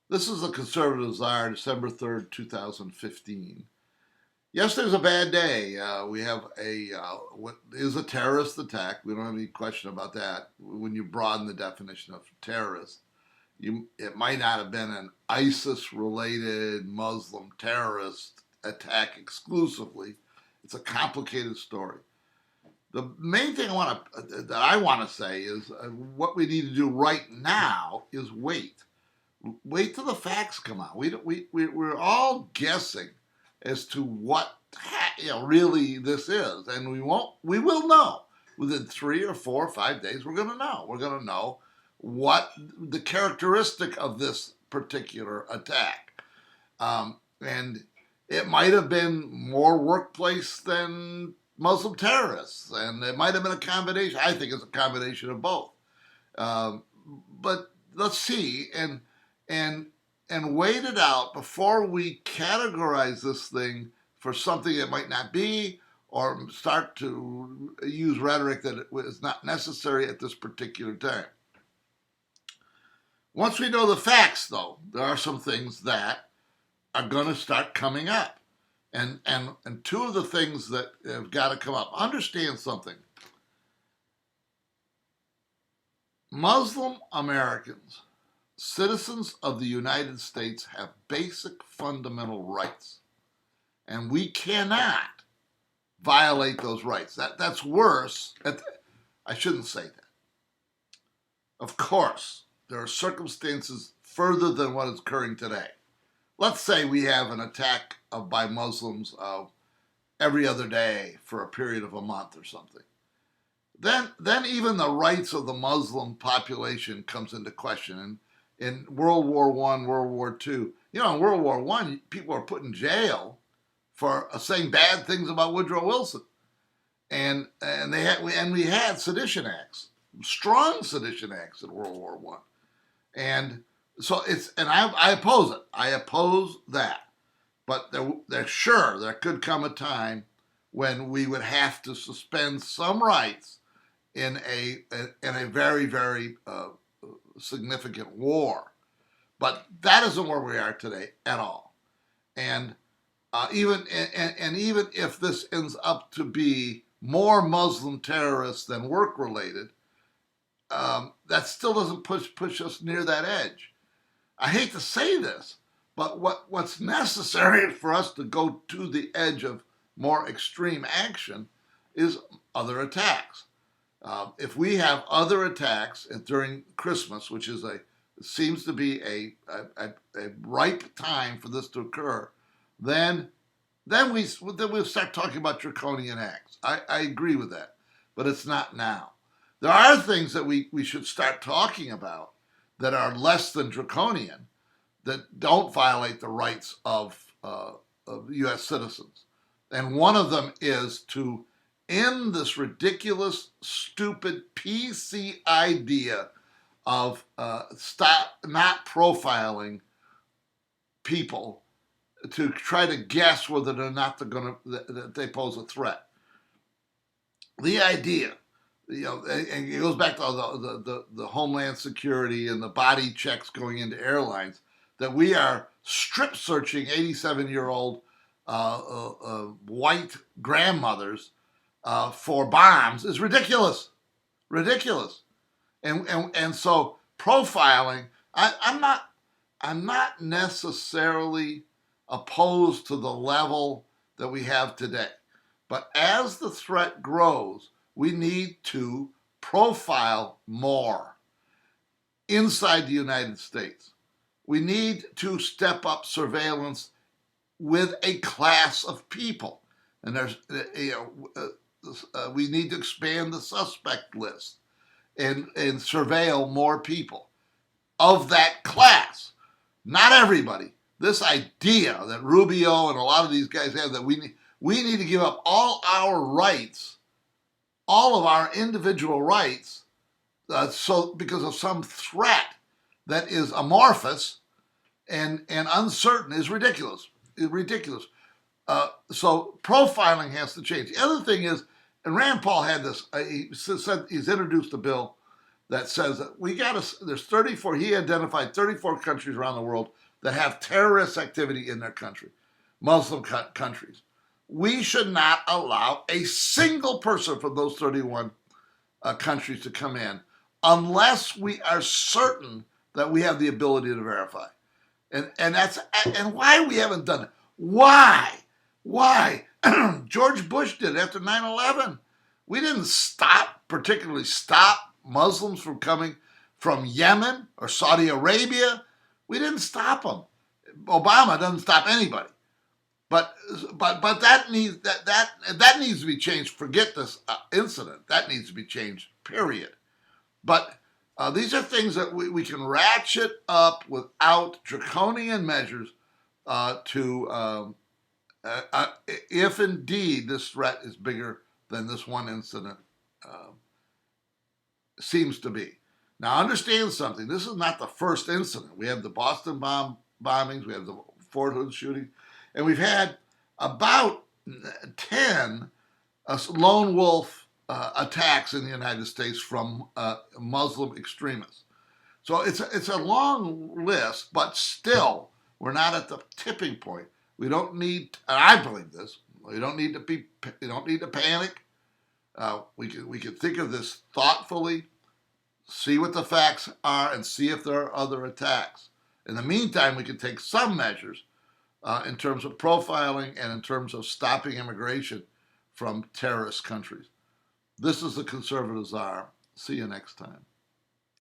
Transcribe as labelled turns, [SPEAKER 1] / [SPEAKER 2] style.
[SPEAKER 1] This is the Conservative Czar, December 3rd, 2015. Yesterday's a bad day. We have what is a terrorist attack. We don't have any question about that. When you broaden the definition of terrorist, it might not have been an ISIS-related Muslim terrorist attack exclusively. It's a complicated story. The main thing that I want to say is what we need to do right now is wait till the facts come out. We're all guessing as to what really this is, and we will know within 3 or 4 or 5 days. We're going to know. We're going to know what the characteristic of this particular attack, and it might have been more workplace than Muslim terrorists, and it might have been a combination. I think it's a combination of both. Um, but let's see and and wait it out before we categorize this thing for something it might not be, or start to use rhetoric that is not necessary at this particular time. Once we know the facts, though, there are some things that are going to start coming up. And two of the things that have got to come up. Understand something. Muslim Americans, citizens of the United States, have basic fundamental rights. And we cannot violate those rights. That's worse. I shouldn't say that. Of course, there are circumstances further than what is occurring today. Let's say we have an attack by Muslims every other day for a period of a month or something. Then even the rights of the Muslim population comes into question. And in World War I, World War II, in World War I, people were put in jail for saying bad things about Woodrow Wilson, and we had sedition acts, strong sedition acts in World War I, and so I oppose it. I oppose that, but there could come a time when we would have to suspend some rights in a very, very significant war. But that isn't where we are today at all. And even if this ends up to be more Muslim terrorists than work related, that still doesn't push us near that edge. I hate to say this, but what's necessary for us to go to the edge of more extreme action is other attacks. If we have other attacks during Christmas, which seems to be a ripe time for this to occur, then we'll start talking about draconian acts. I agree with that, but it's not now. There are things that we should start talking about that are less than draconian, that don't violate the rights of U.S. citizens. And one of them is to end this ridiculous, stupid PC idea of stop not profiling people to try to guess whether or not that they pose a threat. The idea, and it goes back to the Homeland Security and the body checks going into airlines, that we are strip searching 87-year-old white grandmothers for bombs is ridiculous, and so profiling. I'm not necessarily opposed to the level that we have today, but as the threat grows, we need to profile more inside the United States. We need to step up surveillance with a class of people, and we need to expand the suspect list and surveil more people of that class. Not everybody. This idea that Rubio and a lot of these guys have, that we need to give up all our rights, all of our individual rights, because of some threat that is amorphous and uncertain, is ridiculous. So profiling has to change. The other thing is, and Rand Paul had this. He said he's introduced a bill that says that there's 34, he identified 34 countries around the world that have terrorist activity in their country, Muslim countries. We should not allow a single person from those 31 countries to come in unless we are certain that we have the ability to verify. And why we haven't done it. Why? George Bush did after 9/11. We didn't particularly stop Muslims from coming from Yemen or Saudi Arabia. We didn't stop them. Obama doesn't stop anybody. But that needs to be changed. Forget this incident. That needs to be changed. Period. But these are things that we can ratchet up without draconian measures if indeed this threat is bigger than this one incident seems to be. Now, understand something. This is not the first incident. We have the Boston bombings. We have the Fort Hood shooting. And we've had about 10 lone wolf attacks in the United States from Muslim extremists. So it's a long list, but still, we're not at the tipping point. We don't need, and I believe this, we don't need to panic. We can think of this thoughtfully, see what the facts are, and see if there are other attacks. In the meantime, we can take some measures in terms of profiling and in terms of stopping immigration from terrorist countries. This is the Conservative Czar. See you next time.